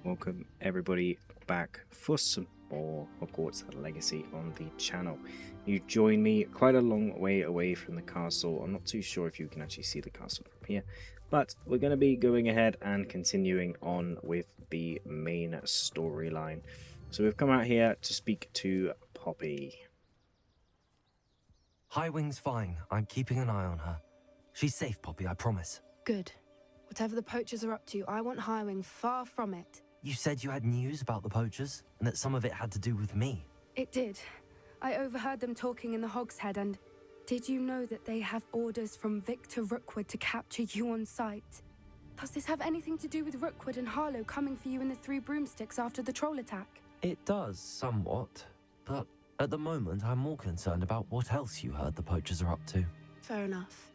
welcome everybody back for some more Hogwarts Legacy on the channel. You join me quite a long way away from the castle. I'm not too sure if you can actually see the castle from here, but we're going to be going ahead and continuing on with the main storyline. So we've come out here to speak to Poppy. Highwing's fine. I'm keeping an eye on her. She's safe, Poppy, I promise. Good. Whatever the poachers are up to, I want Highwing far from it. You said you had news about the poachers, and that some of it had to do with me. It did. I overheard them talking in the Hogshead, and did you know that they have orders from Victor Rookwood to capture you on sight? Does this have anything to do with Rookwood and Harlow coming for you in the Three Broomsticks after the troll attack? It does, somewhat. But at the moment, I'm more concerned about what else you heard the poachers are up to. Fair enough.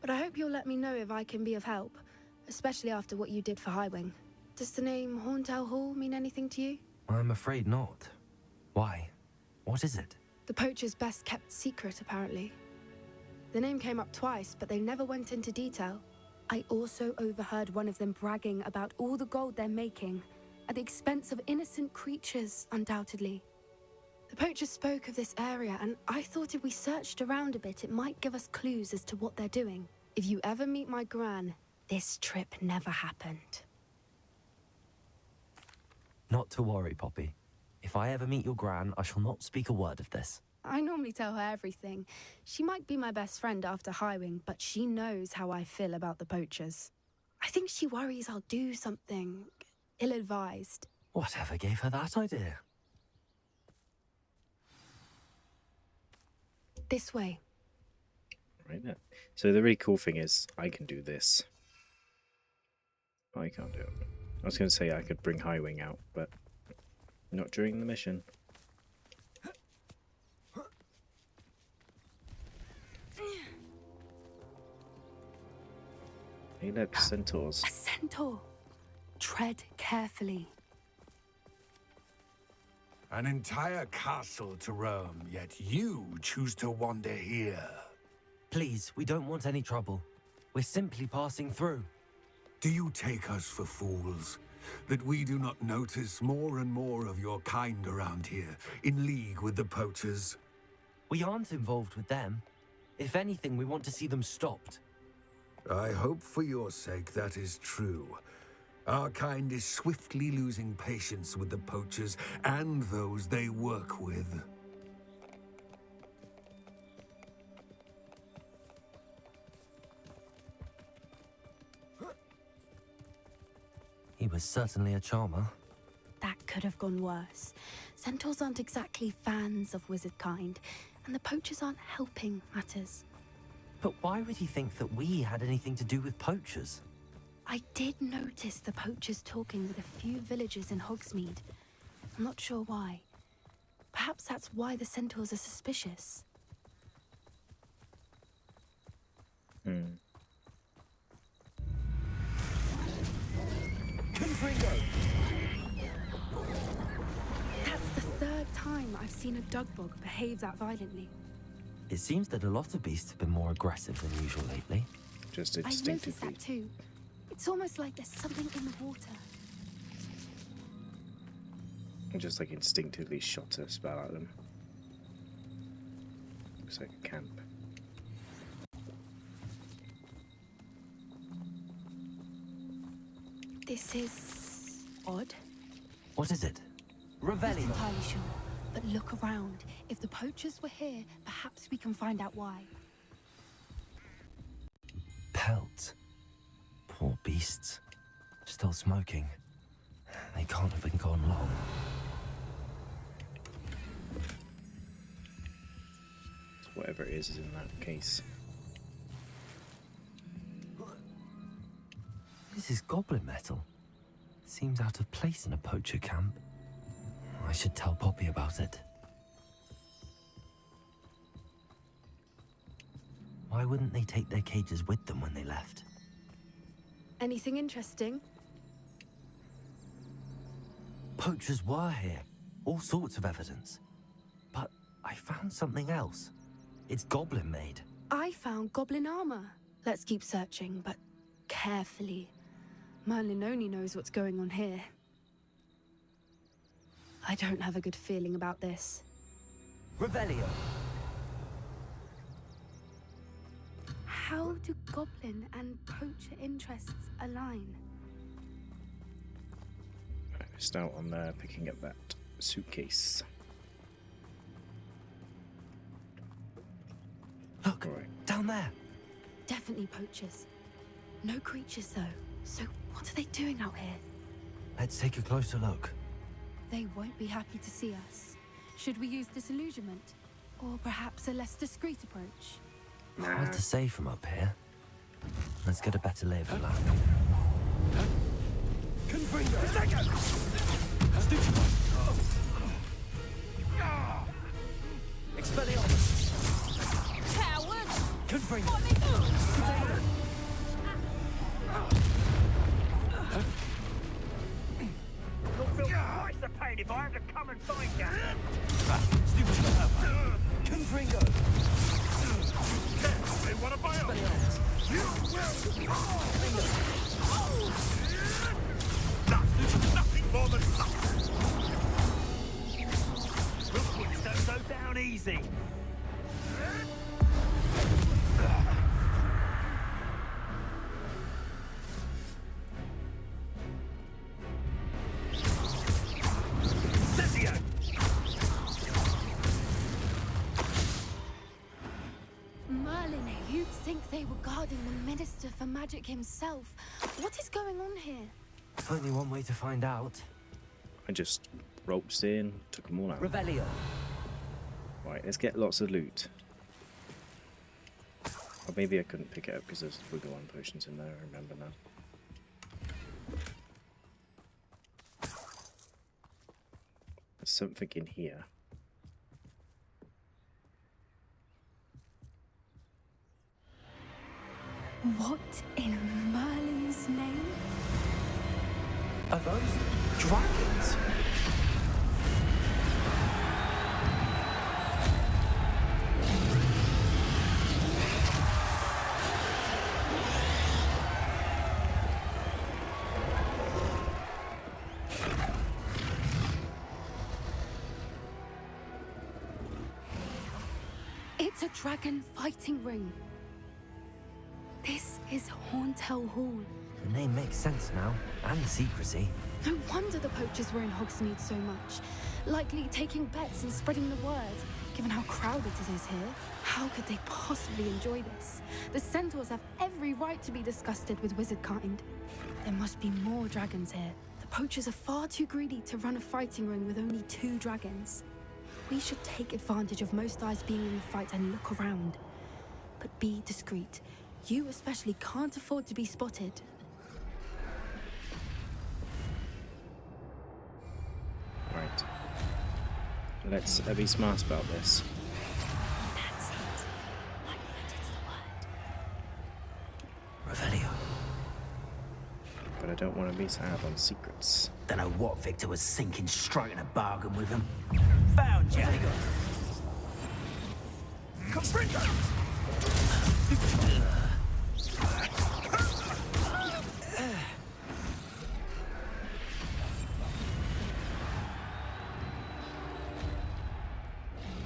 But I hope you'll let me know if I can be of help, especially after what you did for Highwing. Does the name Horntail Hall mean anything to you? I'm afraid not. Why? What is it? The poachers' best kept secret, apparently. The name came up twice, but they never went into detail. I also overheard one of them bragging about all the gold they're making, at the expense of innocent creatures, undoubtedly. The poachers spoke of this area, and I thought if we searched around a bit, it might give us clues as to what they're doing. If you ever meet my gran, this trip never happened. Not to worry, Poppy. If I ever meet your gran, I shall not speak a word of this. I normally tell her everything. She might be my best friend after Highwing, but she knows how I feel about the poachers. I think she worries I'll do something ill-advised. Whatever gave her that idea? This way. Right there. So the really cool thing is I can do this. I can't do it. I was going to say I could bring Highwing out, but not during the mission. Hey look, centaurs. A centaur. Tread carefully. An entire castle to roam, yet you choose to wander here. Please, we don't want any trouble. We're simply passing through. Do you take us for fools? That we do not notice more and more of your kind around here, in league with the poachers? We aren't involved with them. If anything, we want to see them stopped. I hope for your sake that is true. Our kind is swiftly losing patience with the poachers and those they work with. He was certainly a charmer. That could have gone worse. Centaurs aren't exactly fans of wizard kind, and the poachers aren't helping matters. But why would he think that we had anything to do with poachers? I did notice the poachers talking with a few villagers in Hogsmeade. I'm not sure why. Perhaps that's why the centaurs are suspicious. That's the third time I've seen a dugbog behave that violently. It seems that a lot of beasts have been more aggressive than usual lately. Just I noticed instinctively. that too. It's almost like there's something in the water. Just like instinctively shot a spell at them. Looks like a camp. This is odd. What is it? Not Revelio. entirely sure, but look around. If the poachers were here, perhaps we can find out why. Pelt. Poor beasts. Still smoking. They can't have been gone long. Whatever it is in that case. This is goblin metal. Seems out of place in a poacher camp. I should tell Poppy about it. Why wouldn't they take their cages with them when they left? Anything interesting? Poachers were here. All sorts of evidence. But I found something else. It's goblin made. I found goblin armor. Let's keep searching, but carefully. Merlin only knows what's going on here. I don't have a good feeling about this. Revelio. How do goblin and poacher interests align? I missed out on picking up that suitcase. Look, Right. down there. Definitely poachers. No creatures, though. So what are they doing out here? Let's take a closer look. They won't be happy to see us. Should we use disillusionment? Or perhaps a less discreet approach? Hard to say from up here. Let's get a better lay of the land. Expelliarmus! Coward! Confringo! You'll feel twice the pain if I have to come and find you. Confringo! They want to buy off. You will. Nothing more than luck. Rookies don't go down easy. Cezio! Merlin, you'd think they were guarding the Minister for Magic himself. What is going on here? Only one way to find out. I just roped in, took them all out. Revelio. Right, let's get lots of loot. Or maybe I couldn't pick it up because there's wiggle one potions in there, I remember now. There's something in here. What in Merlin's name? Are those dragons? It's a dragon fighting ring. This is Hauntel Hall. The name makes sense now, and the secrecy. No wonder the poachers were in Hogsmeade so much. Likely taking bets and spreading the word, given how crowded it is here. How could they possibly enjoy this? The centaurs have every right to be disgusted with wizard kind. There must be more dragons here. The poachers are far too greedy to run a fighting ring with only 2 dragons. We should take advantage of most eyes being in the fight and look around. But be discreet. You especially can't afford to be spotted. Right. Let's be smart about this. That's it. Like that is the word. Revelio. But I don't want to miss out on secrets. Don't know what Victor was thinking, striking a bargain with him. Found you.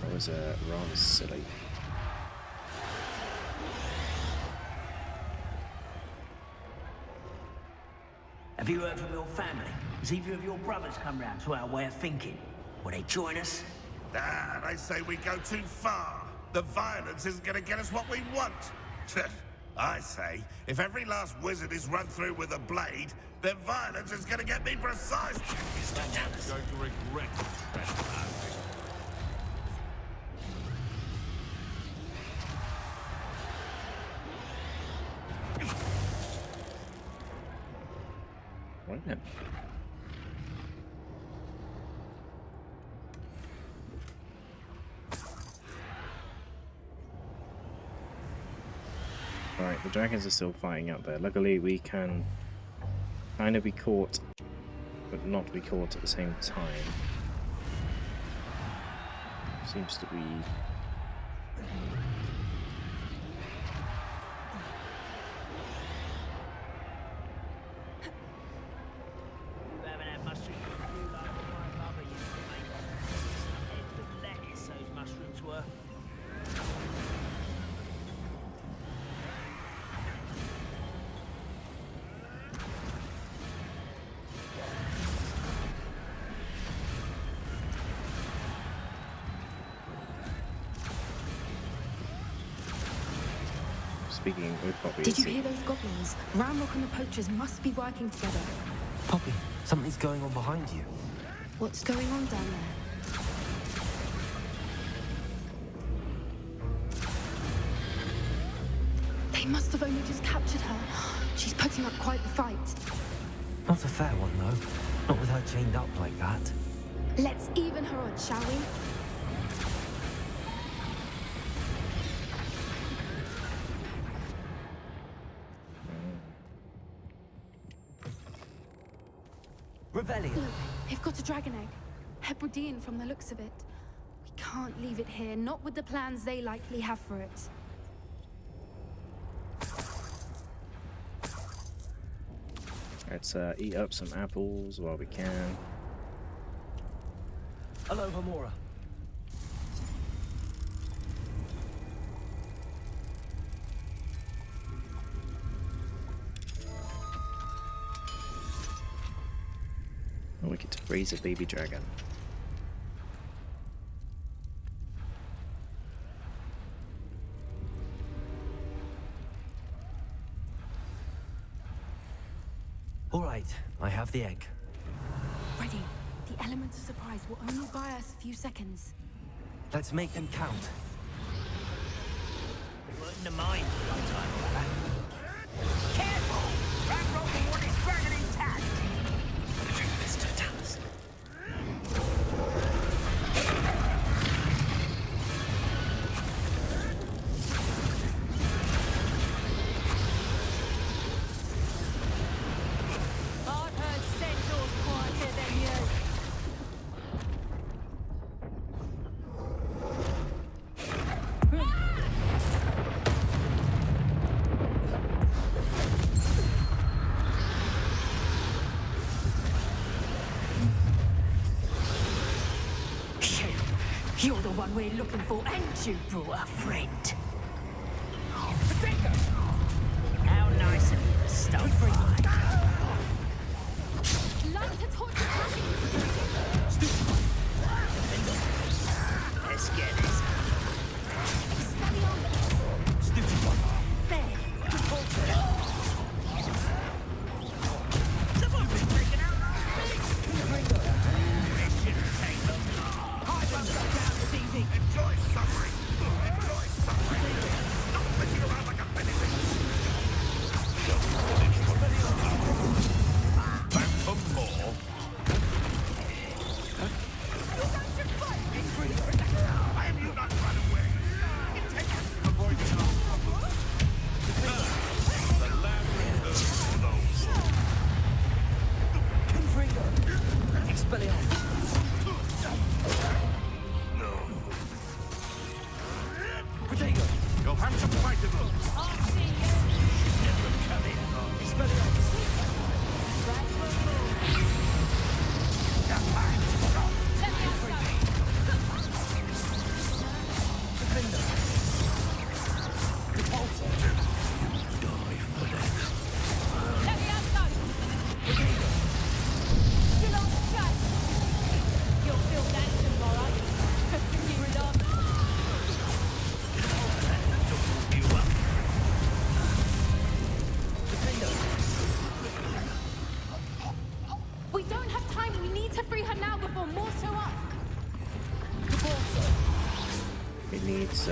That was rather silly. Have you heard from your family? Has either of your brothers come round to our way of thinking? Will they join us? Ah, they say we go too far. The violence isn't going to get us what we want. I say, if every last wizard is run through with a blade, then violence is going to get me precise. Going to regret trespassing. Right then. Alright, the dragons are still fighting out there. Luckily we can kind of be caught, but not be caught at the same time. Seems to be... speaking with Poppy. Did you hear those goblins? Ramrock and the poachers must be working together. Poppy, something's going on behind you. What's going on down there? They must have only just captured her. She's putting up quite the fight. Not a fair one, though. Not with her chained up like that. Let's even her odds, shall we? Revelio. Look, they've got a dragon egg. Hebridean from the looks of it. We can't leave it here, not with the plans they likely have for it. Let's eat up some apples while we can. Hello, Hamora. Oh, we get to raise a baby dragon. All right, I have the egg. Ready. The element of surprise will only buy us a few seconds. Let's make them count. Working the mines for one time or other. Careful! Ramrock will want his dragon intact! Mr. Thomas. I've heard centaurs quieter than you. You're the one we're looking for, and you brought a friend. How nice of you to stop by. Light a torch of dragons! Let's get this. Steady on! There. Someone been freaking out. It shouldn't take them long. Enjoy suffering. Enjoy suffering. Stop flicking around like a benefit. Back for more. Why have you not run away? Avoid the land returns to those. Expelliarmus. Protego. You'll have to fight them. I'll see you. Never come in. Expelliarmus. Right for a move. Let me outside. Defender. Repulsor. Die for them. Let me outside. Still on the track. You'll feel that tomorrow. You love. You up. We don't have time. We need to free her now before more show up. It needs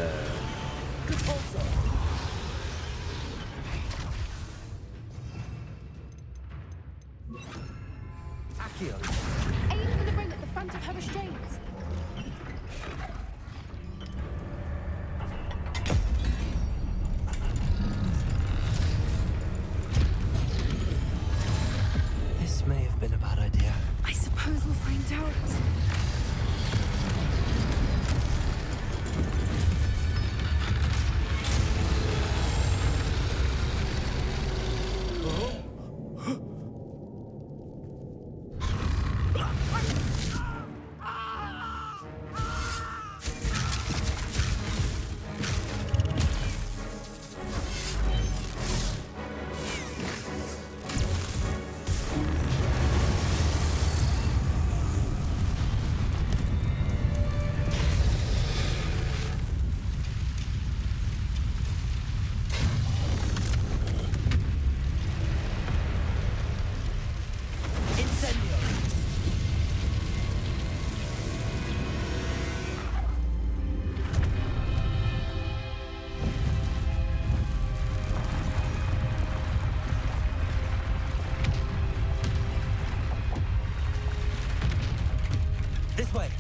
Accio. Aim for the ring at the front of her restraints. This may have been a bad idea. I suppose we'll find out. This way.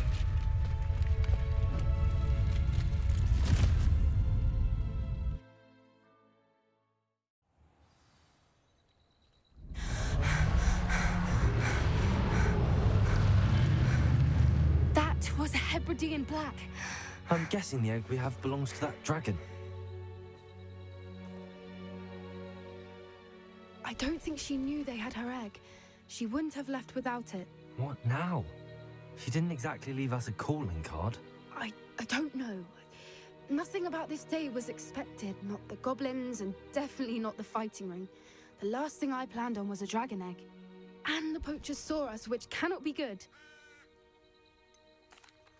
That was a Hebridean black. I'm guessing the egg we have belongs to that dragon. I don't think she knew they had her egg. She wouldn't have left without it. What now? She didn't exactly leave us a calling card. I don't know. Nothing about this day was expected. Not the goblins, and definitely not the fighting ring. The last thing I planned on was a dragon egg. And the poachers saw us, which cannot be good.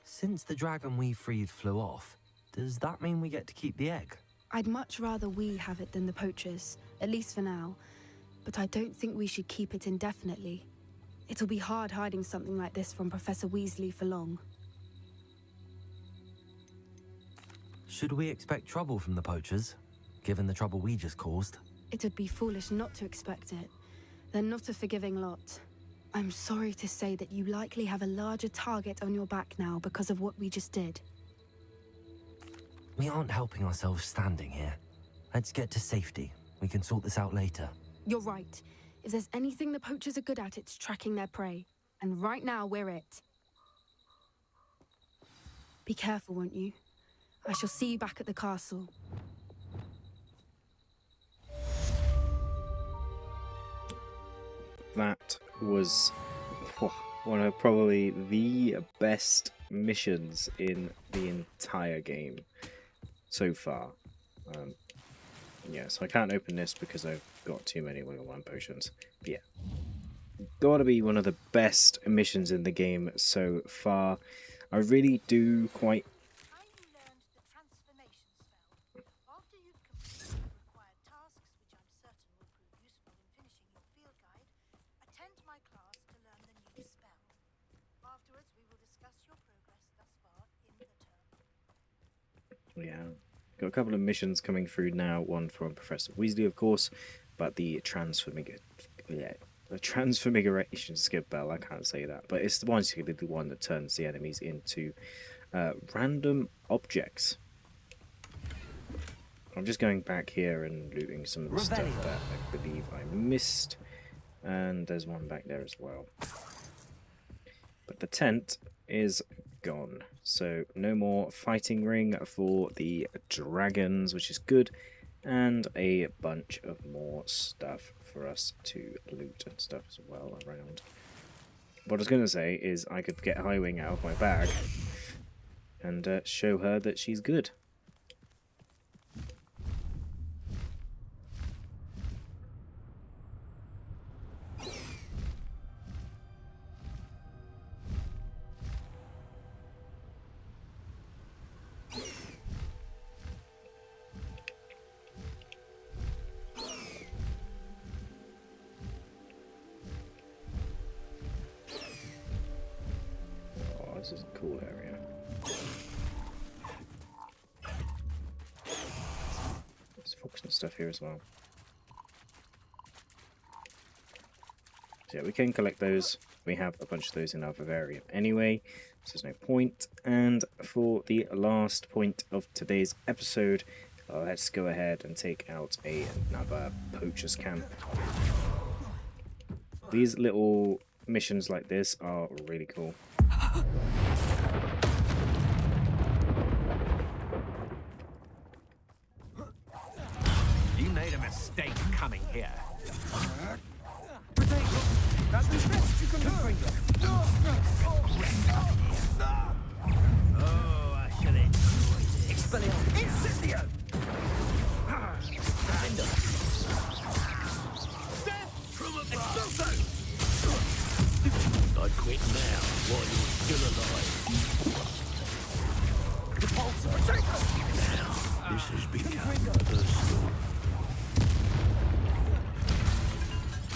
Since the dragon we freed flew off, does that mean we get to keep the egg? I'd much rather we have it than the poachers, at least for now. But I don't think we should keep it indefinitely. It'll be hard hiding something like this from Professor Weasley for long. Should we expect trouble from the poachers, given the trouble we just caused? It would be foolish not to expect it. They're not a forgiving lot. I'm sorry to say that you likely have a larger target on your back now because of what we just did. We aren't helping ourselves standing here. Let's get to safety. We can sort this out later. You're right. If there's anything the poachers are good at, it's tracking their prey. And right now, we're it. Be careful, won't you? I shall see you back at the castle. That was one of probably the best missions in the entire game so far. Yeah, so I can't open this because I've got too many level 1 potions. But yeah, gotta be one of the best missions in the game so far. I really do quite... You learned the transformation spell. After you've completed the required tasks, which I'm certain will prove useful in finishing your field guide, attend my class to learn the new spell. Afterwards, we will discuss your progress thus far in the term. Yeah, got a couple of missions coming through now. One from Professor Weasley, of course, but the transfiguration skill bell, I can't say that, but it's basically the one that turns the enemies into random objects. I'm just going back here and looting some of the stuff that I believe I missed, and there's one back there as well. But the tent is gone, so no more fighting ring for the dragons, which is good, and a bunch of more stuff for us to loot and stuff as well around. What I was going to say is I could get Highwing out of my bag and show her that she's good. This is a cool area. There's focus and stuff here as well. So yeah, we can collect those. We have a bunch of those in our Vivarium anyway, so there's no point. And for the last point of today's episode, let's go ahead and take out another poacher's camp. These little missions like this are really cool. You made a mistake coming here. That's the best you can do. Oh, I shall enjoy this. Expelliarmus! Incendio! Expulso! I'd quit now while you're still alive. Repulsor! Now, this has become personal.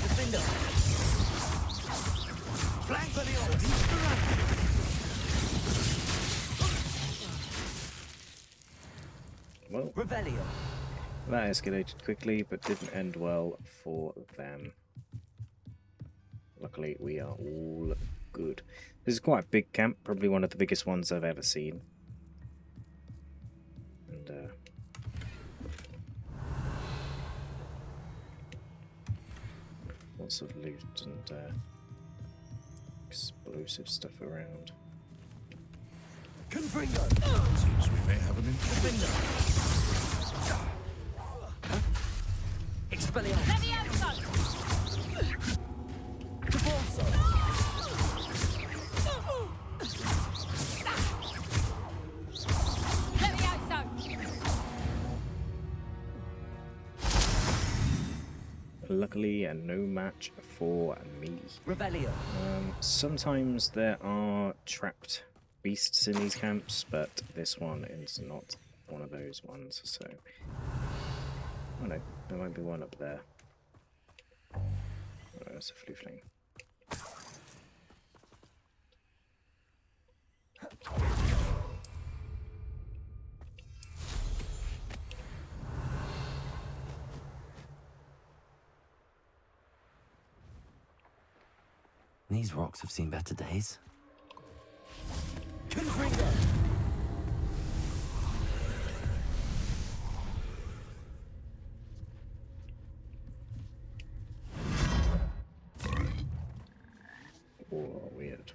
Defender! Well, Revelio! that escalated quickly, but didn't end well for them. Luckily, we are all good. This is quite a big camp, probably one of the biggest ones I've ever seen. And lots of loot and explosive stuff around. Confringo! Seems we may have an intruder. Expelliarmus! Depulso! Luckily, no match for me. Revelio! Sometimes there are trapped beasts in these camps, but this one is not one of those ones, so... Oh no, there might be one up there. Oh, that's a floofling. These rocks have seen better days. Confringo! Oh, weird.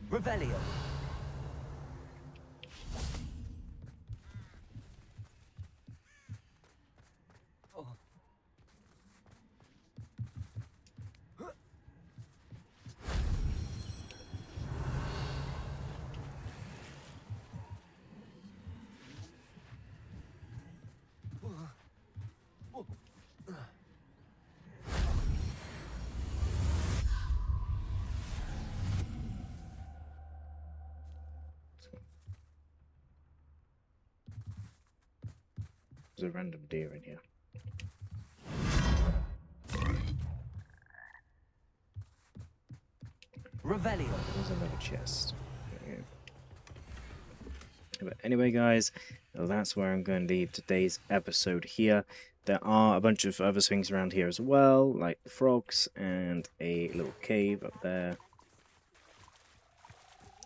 Revelio! There's a random deer in here. Revelio! There's another chest. There we go. But anyway, guys, that's where I'm going to leave today's episode here. There are a bunch of other things around here as well, like the frogs and a little cave up there.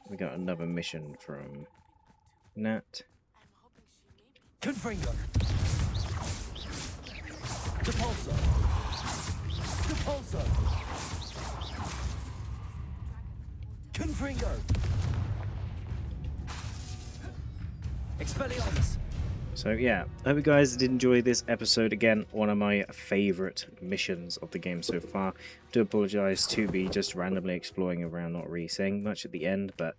We got another mission from Nat. Confringo! Depulso! Depulso! Confringo! Expelliarmus! So yeah, I hope you guys did enjoy this episode. Again, one of my favourite missions of the game so far. Do apologise to be just randomly exploring around, not really saying much at the end, but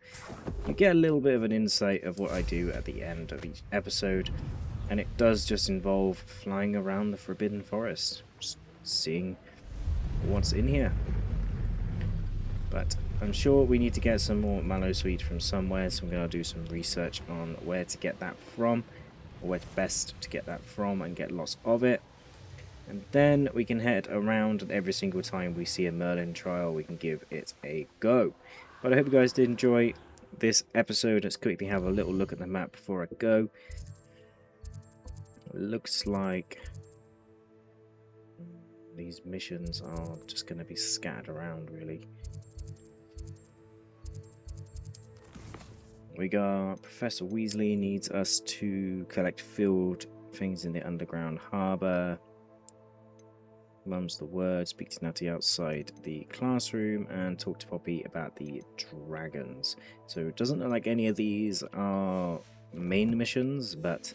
you get a little bit of an insight of what I do at the end of each episode. And it does just involve flying around the Forbidden Forest, just seeing what's in here. But I'm sure we need to get some more Mallow Sweet from somewhere, so I'm going to do some research on where to get that from, or where's best to get that from and get lots of it. And then we can head around, and every single time we see a Merlin trial, we can give it a go. But I hope you guys did enjoy this episode. Let's quickly have a little look at the map before I go. It looks like these missions are just going to be scattered around, really. We got Professor Weasley needs us to collect field things in the underground harbour. Mum's the word, speak to Natty outside the classroom, and talk to Poppy about the dragons. So it doesn't look like any of these are main missions, but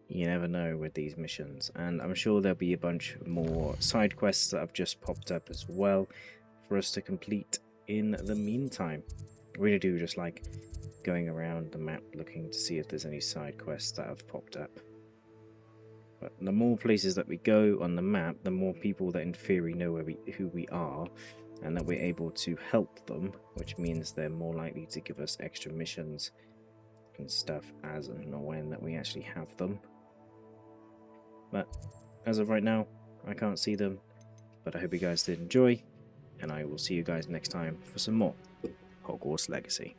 you never know with these missions. And I'm sure there'll be a bunch more side quests that have just popped up as well for us to complete in the meantime. I really do just like going around the map looking to see if there's any side quests that have popped up. But the more places that we go on the map, the more people that in theory know who we are, and that we're able to help them, which means they're more likely to give us extra missions and stuff as and when that we actually have them. But as of right now, I can't see them. But I hope you guys did enjoy, and I will see you guys next time for some more Hogwarts Legacy.